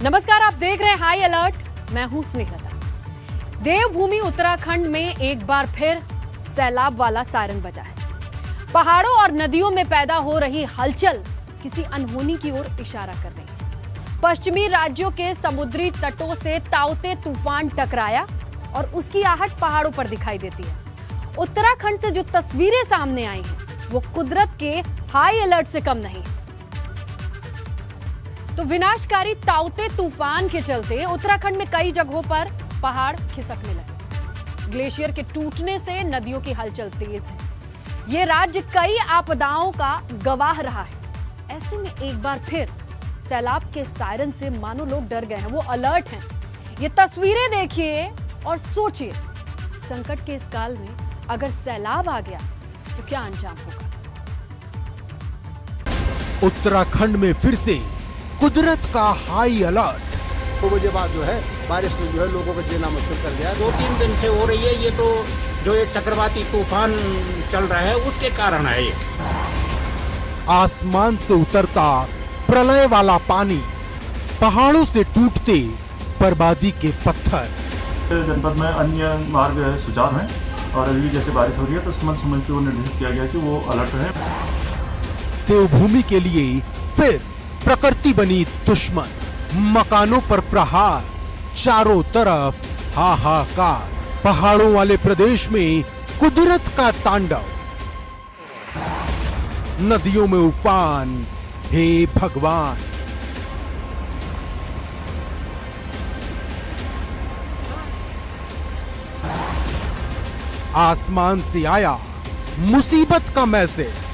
नमस्कार, आप देख रहे हैं हाई अलर्ट। मैं हूं स्नेहलता। देवभूमि उत्तराखंड में एक बार फिर सैलाब वाला सायरन बजा है। पहाड़ों और नदियों में पैदा हो रही हलचल किसी अनहोनी की ओर इशारा कर रही है। पश्चिमी राज्यों के समुद्री तटों से ताउते तूफान टकराया और उसकी आहट पहाड़ों पर दिखाई देती है। उत्तराखंड से जो तस्वीरें सामने आई हैं, वो कुदरत के हाई अलर्ट से कम नहीं। तो विनाशकारी ताउते तूफान के चलते उत्तराखंड में कई जगहों पर पहाड़ खिसकने लगे। ग्लेशियर के टूटने से नदियों की हलचल तेज है। ये राज्य कई आपदाओं का गवाह रहा है। ऐसे में एक बार फिर सैलाब के सायरन से मानो लोग डर गए हैं, वो अलर्ट हैं। ये तस्वीरें देखिए और सोचिए, संकट के इस काल में अगर सैलाब आ गया तो क्या अंजाम होगा। उत्तराखंड में फिर से कुदरत का हाई अलर्ट। 2 बजे बाद जो है बारिश ने जो है लोगों को जीना मुश्किल कर दिया। 2-3 दिन से हो रही है। ये तो जो ये चक्रवाती तूफान चल रहा है उसके कारण है। ये आसमान से उतरता प्रलय वाला पानी, पहाड़ों से टूटते बर्बादी के पत्थर। जनपद में अन्य मार्ग सुचारू हैं और अभी जैसे बारिश हो रही है तो समझ के वो निर्देशित किया गया कि वो अलर्ट है। देवभूमि के लिए फिर प्रकृति बनी दुश्मन। मकानों पर प्रहार, चारों तरफ हाहाकार। पहाड़ों वाले प्रदेश में कुदरत का तांडव। नदियों में उफान, हे भगवान। आसमान से आया मुसीबत का मैसेज।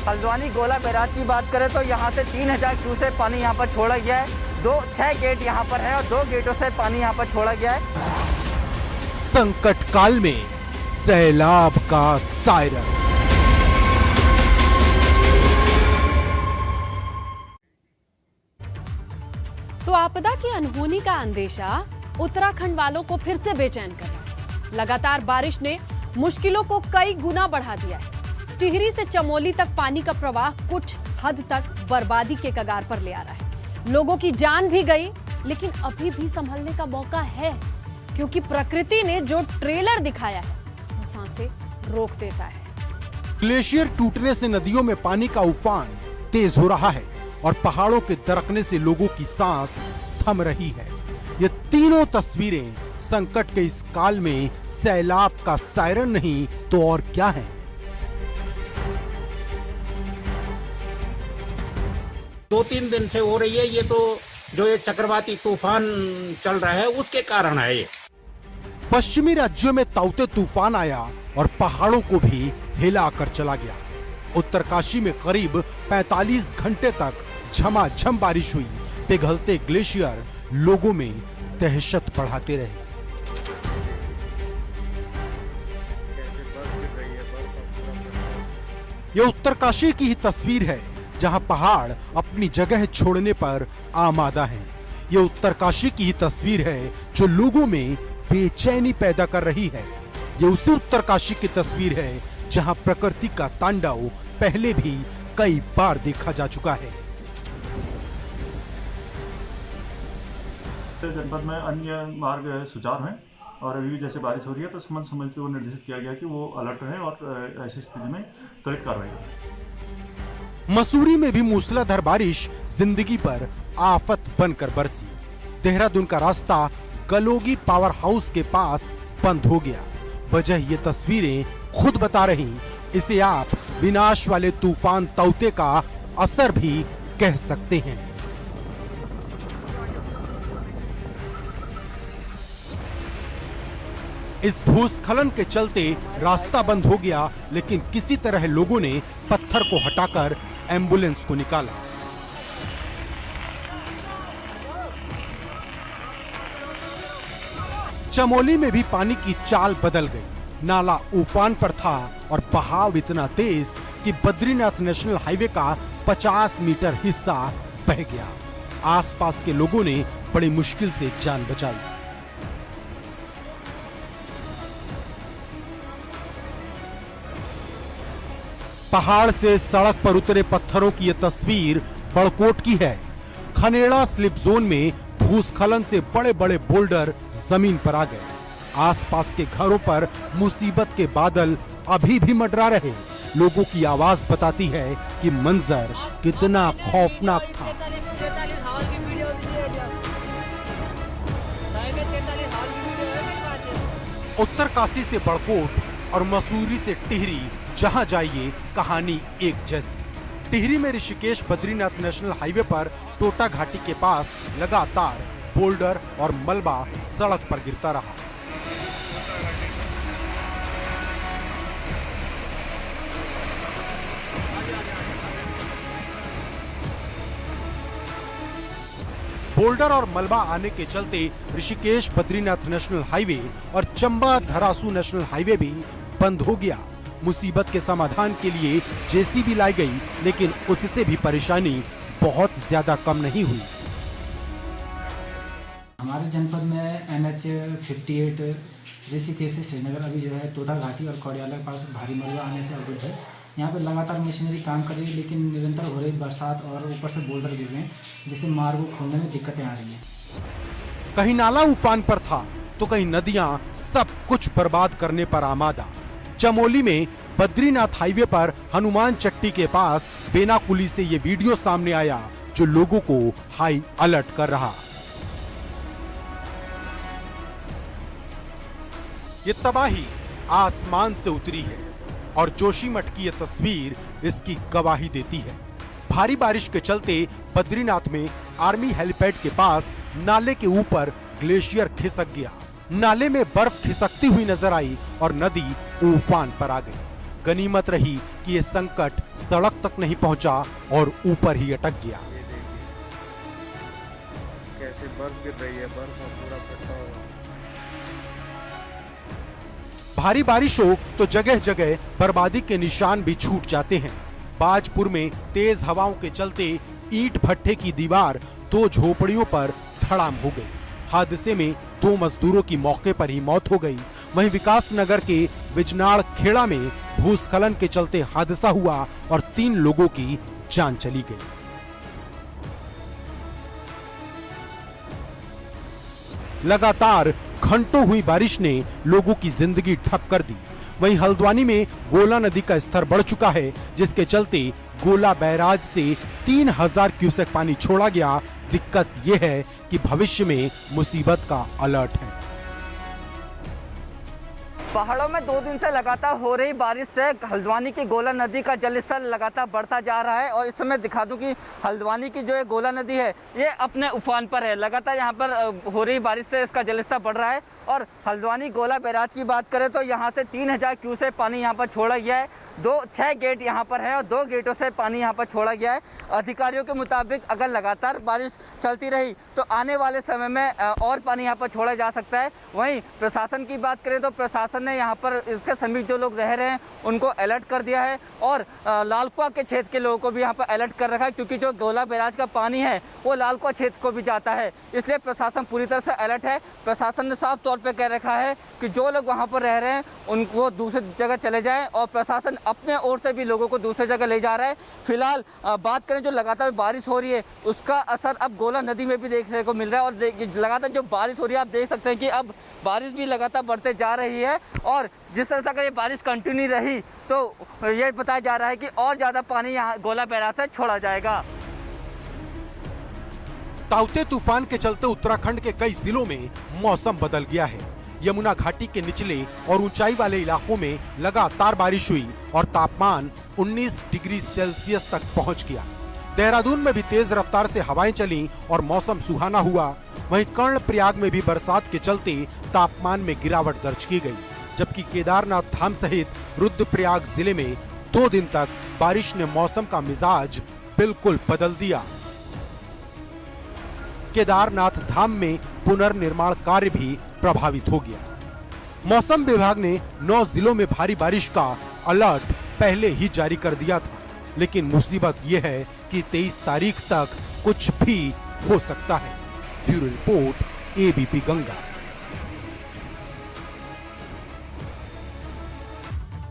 हल्द्वानी गोला बैराज की बात करें तो यहाँ से 3000 क्यूसेक पानी यहाँ पर छोड़ा गया है। 6 गेट यहाँ पर है और 2 गेटों से पानी यहाँ पर छोड़ा गया है। संकट काल में सैलाब का सायरन। तो आपदा की अनहोनी का अंदेशा उत्तराखंड वालों को फिर से बेचैन कर रहा है। लगातार बारिश ने मुश्किलों को कई गुना बढ़ा दिया है। टिहरी से चमोली तक पानी का प्रवाह कुछ हद तक बर्बादी के कगार पर ले आ रहा है। लोगों की जान भी गई, लेकिन अभी भी संभलने का मौका है, क्योंकि प्रकृति ने जो ट्रेलर दिखाया है वो सांसें रोक देता है। ग्लेशियर टूटने से नदियों में पानी का उफान तेज हो रहा है और पहाड़ों के दरकने से लोगों की सांस थम रही है। ये तीनों तस्वीरें संकट के इस काल में सैलाब का सायरन नहीं तो और क्या है। 2-3 दिन से हो रही है। ये तो जो ये चक्रवाती तूफान चल रहा है उसके कारण है। ये पश्चिमी राज्यों में ताउते तूफान आया और पहाड़ों को भी हिलाकर चला गया। उत्तरकाशी में करीब 45 घंटे तक झमाझम बारिश हुई। पिघलते ग्लेशियर लोगों में दहशत बढ़ाते रहे। यह उत्तरकाशी की ही तस्वीर है, जहां पहाड़ अपनी जगह छोड़ने पर आमादा हैं। यह उत्तरकाशी की ही तस्वीर है जो लोगों में बेचैनी पैदा कर रही है। यह उसी उत्तरकाशी की तस्वीर है जहां प्रकृति का तांडव पहले भी कई बार देखा जा चुका है। जनपद में अन्य मार्ग सुचारू हैं और अभी जैसे बारिश हो रही है तो समझ के वो निर्देशित किया गया कि वो अलर्ट है और ऐसी स्थिति में त्वरित कार्रवाई करें। मसूरी में भी मूसलाधार बारिश जिंदगी पर आफत बनकर बरसी। देहरादून का रास्ता गलोगी पावर हाउस के पास बंद हो गया। वजह ये तस्वीरें खुद बता रही। इसे आप विनाश वाले तूफान ताउते का असर भी कह सकते हैं। इस भूस्खलन के चलते रास्ता बंद हो गया, लेकिन किसी तरह लोगों ने पत्थर को हटाकर एम्बुलेंस को निकाला। चमोली में भी पानी की चाल बदल गई। नाला उफान पर था और बहाव इतना तेज कि बद्रीनाथ नेशनल हाईवे का 50 मीटर हिस्सा बह गया। आसपास के लोगों ने बड़ी मुश्किल से जान बचाई। पहाड़ से सड़क पर उतरे पत्थरों की यह तस्वीर बड़कोट की है। खनेड़ा स्लिप जोन में भूस्खलन से बड़े बड़े बोल्डर जमीन पर आ गए। आसपास के घरों पर मुसीबत के बादल अभी भी मंडरा रहे। लोगों की आवाज बताती है कि मंजर कितना खौफनाक था। उत्तरकाशी से बड़कोट और मसूरी से टिहरी, जहां जाइए कहानी एक जैसी। टिहरी में ऋषिकेश बद्रीनाथ नेशनल हाईवे पर टोटा घाटी के पास लगातार बोल्डर और मलबा सड़क पर गिरता रहा। बोल्डर और मलबा आने के चलते ऋषिकेश बद्रीनाथ नेशनल हाईवे और चंबा धरासू नेशनल हाईवे भी बंद हो गया। मुसीबत के समाधान के लिए जेसीबी लाई गई, लेकिन उससे भी परेशानी बहुत ज्यादा कम नहीं हुई। हमारे जनपद में NH 58 ऋषिकेश से श्रीनगर अभी जो है टोटा घाटी और कौड़ियाला के पास भारी मलबा आने से अवरुद्ध है। यहाँ पर लगातार मशीनरी काम कर रही है, लेकिन निरंतर हो रही बरसात और ऊपर से बोल्डर गिर रहे हैं, जिससे मार्ग को खोलने में दिक्कतें आ रही हैं। कहीं नाला उफान पर था तो कहीं नदियां सब कुछ बर्बाद करने पर आमादा। चमोली में बद्रीनाथ हाईवे पर हनुमान चट्टी के पास बेनाकुली से ये वीडियो सामने आया, जो लोगों को हाई अलर्ट कर रहा। ये तबाही आसमान से उतरी है और जोशीमठ की ये तस्वीर इसकी गवाही देती है। भारी बारिश के चलते बद्रीनाथ में आर्मी हेलीपैड के पास नाले के ऊपर ग्लेशियर खिसक गया। नाले में बर्फ खिसकती हुई नजर आई और नदी उफान पर आ गई। गनीमत रही कि ये संकट सड़क तक नहीं पहुंचा और ऊपर ही अटक गया। कैसे बर्फ गिर रही है, बर्फ पूरा फटा हुआ। भारी बारिश हो तो जगह जगह बर्बादी के निशान भी छूट जाते हैं। बाजपुर में तेज हवाओं के चलते ईंट भट्ठे की दीवार 2 झोपड़ियों पर धड़ाम हो गई। हादसे में 2 मजदूरों की मौके पर ही मौत हो गई। वहीं विकास नगर के बिजनाड़ खेड़ा में भूस्खलन के चलते हादसा हुआ और 3 लोगों की जान चली गई। लगातार घंटों हुई बारिश ने लोगों की जिंदगी ठप कर दी। वहीं हल्द्वानी में गोला नदी का स्तर बढ़ चुका है, जिसके चलते गोला बैराज से 3000 क्यूसेक पानी छोड़ा गया। दिक्कत यह है कि भविष्य में मुसीबत का अलर्ट है। पहाड़ों में 2 दिन से लगातार हो रही बारिश से हल्द्वानी की गोला नदी का जलस्तर लगातार बढ़ता जा रहा है। और इस समय दिखा दूं कि हल्द्वानी की जो गोला नदी है ये अपने उफान पर है। लगातार यहाँ पर हो रही बारिश से इसका जलस्तर बढ़ रहा है। और हल्द्वानी गोला बैराज की बात करें तो यहाँ से 3000 क्यूसेक पानी यहाँ पर छोड़ा गया है। 6 गेट यहाँ पर है और 2 गेटों से पानी यहाँ पर छोड़ा गया है। अधिकारियों के मुताबिक अगर लगातार बारिश चलती रही तो आने वाले समय में और पानी यहाँ पर छोड़ा जा सकता है। वहीं प्रशासन की बात करें तो प्रशासन ने यहाँ पर इसके समीप जो लोग रह रहे हैं उनको अलर्ट कर दिया है और लालकुआ के क्षेत्र के लोगों को भी यहाँ पर अलर्ट कर रखा है, क्योंकि जो गोला बैराज का पानी है वो लालकुआ क्षेत्र को भी जाता है। इसलिए प्रशासन पूरी तरह से अलर्ट है। प्रशासन ने साफ तौर पर कह रखा है कि जो लोग वहाँ पर रह रहे हैं उनको दूसरी जगह चले जाएं और प्रशासन अपने ओर से भी लोगों को दूसरी जगह ले जा रहा है। फिलहाल बात करें जो लगातार बारिश हो रही है उसका असर अब गोला नदी में भी देखने को मिल रहा है। और लगातार जो बारिश हो रही है आप देख सकते हैं कि अब बारिश भी लगातार बढ़ते जा रही है। और जिस तरह से अगर ये बारिश कंटिन्यू रही तो ये बताया जा रहा है कि और ज़्यादा पानी यहाँ गोला बैराज से छोड़ा जाएगा। ताउते तूफान के चलते उत्तराखंड के कई जिलों में मौसम बदल गया है। यमुना घाटी के निचले और ऊंचाई वाले इलाकों में लगातार बारिश हुई और तापमान 19 डिग्री सेल्सियस तक पहुंच गया। देहरादून में भी तेज रफ्तार से हवाएं चली और मौसम सुहाना हुआ। वहीं कर्णप्रयाग में भी बरसात के चलते तापमान में गिरावट दर्ज की गई, जबकि केदारनाथ धाम सहित रुद्रप्रयाग जिले में 2 दिन तक बारिश ने मौसम का मिजाज बिल्कुल बदल दिया। केदारनाथ धाम में पुनर्निर्माण कार्य भी प्रभावित हो गया। मौसम विभाग ने 9 जिलों में भारी बारिश का अलर्ट पहले ही जारी कर दिया था, लेकिन मुसीबत यह है कि 23 तारीख तक कुछ भी हो सकता है। Bureau report, ABP Ganga.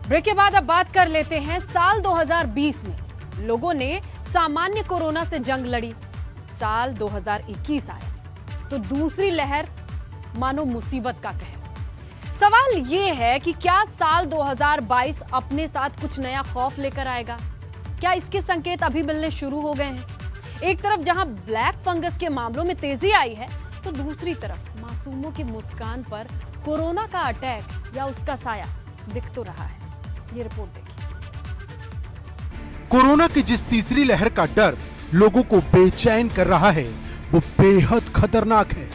Break के बाद अब बात कर लेते हैं साल 2020 में लोगों ने सामान्य कोरोना से जंग लड़ी। साल 2021 आया, तो दूसरी लहर मानो मुसीबत का कहर। सवाल ये है कि क्या साल 2022 अपने साथ कुछ नया खौफ लेकर आएगा? क्या इसके संकेत अभी मिलने शुरू हो गए हैं? एक तरफ जहां ब्लैक फंगस के मामलों में तेजी आई है, तो दूसरी तरफ मासूमों की मुस्कान पर कोरोना का अटैक या उसका साया दिख तो रहा है। ये रिपोर्ट देखिए। कोरोना की जिस तीसरी लहर का डर लोगों को बेचैन कर रहा है, वो बेहद खतरनाक है।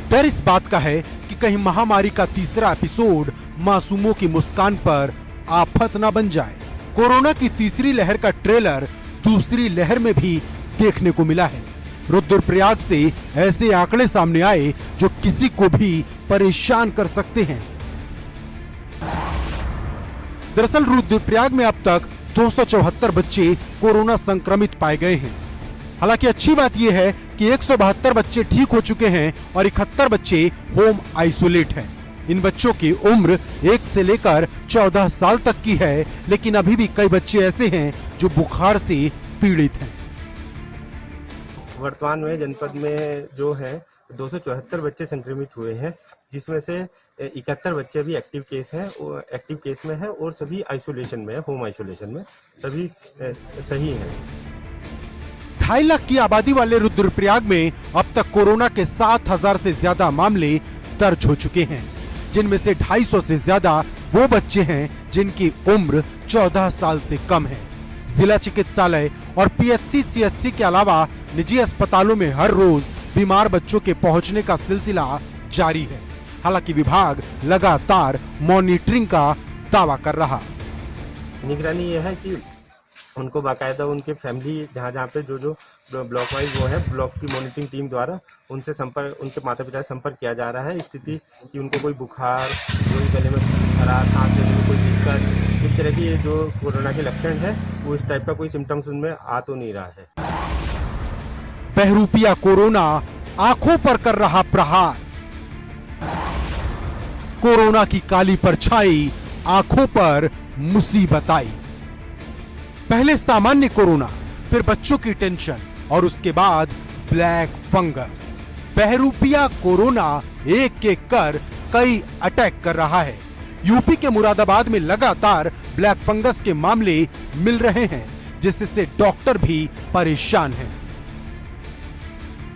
डर इस बात का है कि कहीं महामारी का तीसरा एपिसोड मासूमों की मुस्कान पर आफत ना बन जाए। कोरोना की तीसरी लहर का ट्रेलर दूसरी लहर में भी देखने को मिला है। रुद्रप्रयाग से ऐसे आंकड़े सामने आए जो किसी को भी परेशान कर सकते हैं। दरअसल रुद्रप्रयाग में अब तक 274 बच्चे कोरोना संक्रमित पाए गए हैं। हालांकि अच्छी बात यह है कि 172 बच्चे ठीक हो चुके हैं और 71 बच्चे होम आइसोलेट हैं। इन बच्चों की उम्र 1 से लेकर 14 साल तक की है, लेकिन अभी भी कई बच्चे ऐसे हैं जो बुखार से पीड़ित हैं। वर्तमान में जनपद में जो है 274 बच्चे संक्रमित हुए हैं, जिसमें से 71 बच्चे भी एक्टिव केस में है और सभी आइसोलेशन में है, होम आइसोलेशन में सभी सही हैं। 2.5 लाख की आबादी वाले रुद्रप्रयाग में अब तक कोरोना के 7,000 से ज्यादा मामले दर्ज हो चुके हैं, जिनमें से 250 से ज्यादा वो बच्चे हैं जिनकी उम्र 14 साल से कम है। जिला चिकित्सालय और पीएचसी, सीएचसी के अलावा निजी अस्पतालों में हर रोज बीमार बच्चों के पहुंचने का सिलसिला जारी है। हालांकि विभाग लगातार मॉनिटरिंग का दावा कर रहा। निगरानी यह है कि उनको बाकायदा उनके फैमिली जहाँ पे जो ब्लॉक वाइज वो है, ब्लॉक की मॉनिटरिंग टीम द्वारा उनसे संपर्क, उनके माता पिता से संपर्क किया जा रहा है। स्थिति कि उनको कोई बुखार, कोई गले में खराश, सांस लेने में कोई दिक्कत, इस तरह की जो कोरोना के लक्षण है वो इस टाइप का कोई सिम्टम्स उनमें आ तो नहीं रहा है। बहरूपिया कोरोना आंखों पर कर रहा प्रहार। कोरोना की काली परछाई, आंखों पर मुसीबत आई। पहले सामान्य कोरोना, फिर बच्चों की टेंशन और उसके बाद ब्लैक फंगस। बहरूपिया कोरोना एक एक कर कई अटैक कर रहा है। यूपी के मुरादाबाद में लगातार ब्लैक फंगस के मामले मिल रहे हैं, जिससे डॉक्टर भी परेशान हैं।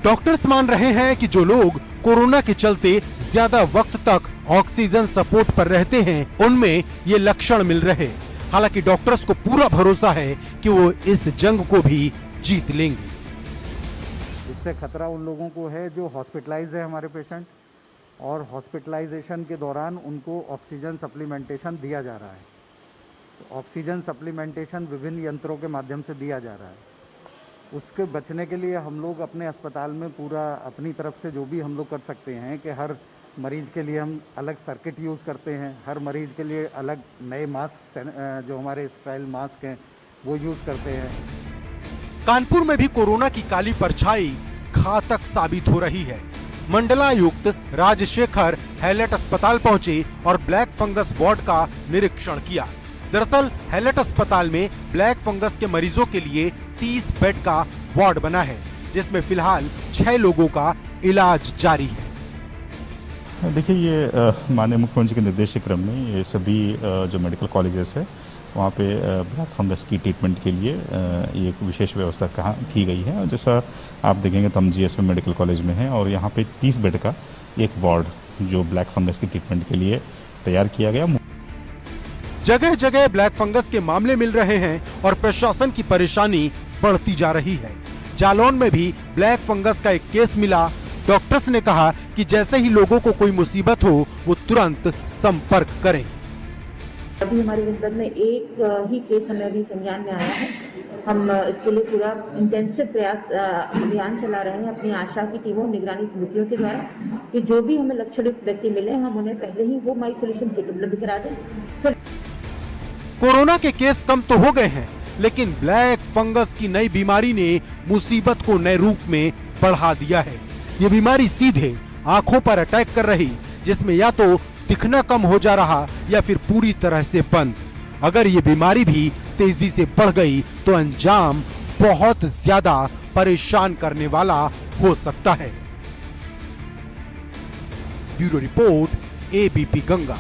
डॉक्टर्स मान रहे हैं कि जो लोग कोरोना के चलते ज्यादा वक्त तक ऑक्सीजन सपोर्ट पर रहते हैं, उनमें ये लक्षण मिल रहे। हालांकि डॉक्टर्स को पूरा भरोसा है कि वो इस जंग को भी जीत लेंगे। इससे खतरा उन लोगों को है जो हॉस्पिटलाइज है, हमारे पेशेंट, और हॉस्पिटलाइजेशन के दौरान उनको ऑक्सीजन सप्लीमेंटेशन दिया जा रहा है। तो ऑक्सीजन सप्लीमेंटेशन विभिन्न यंत्रों के माध्यम से दिया जा रहा है। उसके बचने के लिए हम लोग अपने अस्पताल में पूरा अपनी तरफ से जो भी हम लोग कर सकते हैं कि हर मरीज के लिए हम अलग सर्किट यूज़ करते हैं, हर मरीज के लिए अलग नए मास्क, जो हमारे स्टाइल मास्क हैं, वो यूज़ करते हैं। कानपुर में भी कोरोना की काली परछाई घातक साबित हो रही है। मंडलायुक्त राजशेखर हैलेट अस्पताल पहुंचे और ब्लैक फंगस वार्ड का निरीक्षण किया। दरअसल हैलेट अस्पताल में ब्लैक फंगस के मरीजों के लिए 30 बेड का वार्ड बना है, जिसमें फिलहाल 6 लोगों का इलाज जारी है। देखिए, ये माननीय मुख्यमंत्री के निर्देश के क्रम में ये सभी जो मेडिकल कॉलेजेस है वहाँ पे ब्लैक फंगस की ट्रीटमेंट के लिए एक विशेष व्यवस्था की गई है। और जैसा आप देखेंगे तो हम जीएसपी मेडिकल कॉलेज में हैं और यहाँ पे 30 बेड का एक वार्ड जो ब्लैक फंगस की ट्रीटमेंट के लिए तैयार किया गया। जगह जगह ब्लैक फंगस के मामले मिल रहे हैं और प्रशासन की परेशानी बढ़ती जा रही है। जालौन में भी ब्लैक फंगस का एक केस मिला। डॉक्टर्स ने कहा कि जैसे ही लोगों को कोई मुसीबत हो वो तुरंत संपर्क करें। अभी हमारे जनपद में एक ही केस हमें अभी संज्ञान में आया है। हम इसके लिए पूरा इंटेंसिव प्रयास अभियान चला रहे हैं अपनी आशा की टीमों, निगरानी समितियों के द्वारा, कि जो भी हमें लक्षणयुक्त व्यक्ति मिले हम उन्हें पहले ही होम आइसोलेशन किट उपलब्ध करा दें। फिर कोरोना के केस कम तो हो गए हैं, लेकिन ब्लैक फंगस की नई बीमारी ने मुसीबत को नए रूप में बढ़ा दिया है। ये बीमारी सीधे आंखों पर अटैक कर रही, जिसमें या तो दिखना कम हो जा रहा या फिर पूरी तरह से बंद। अगर ये बीमारी भी तेजी से बढ़ गई तो अंजाम बहुत ज्यादा परेशान करने वाला हो सकता है। Bureau report, ABP Ganga.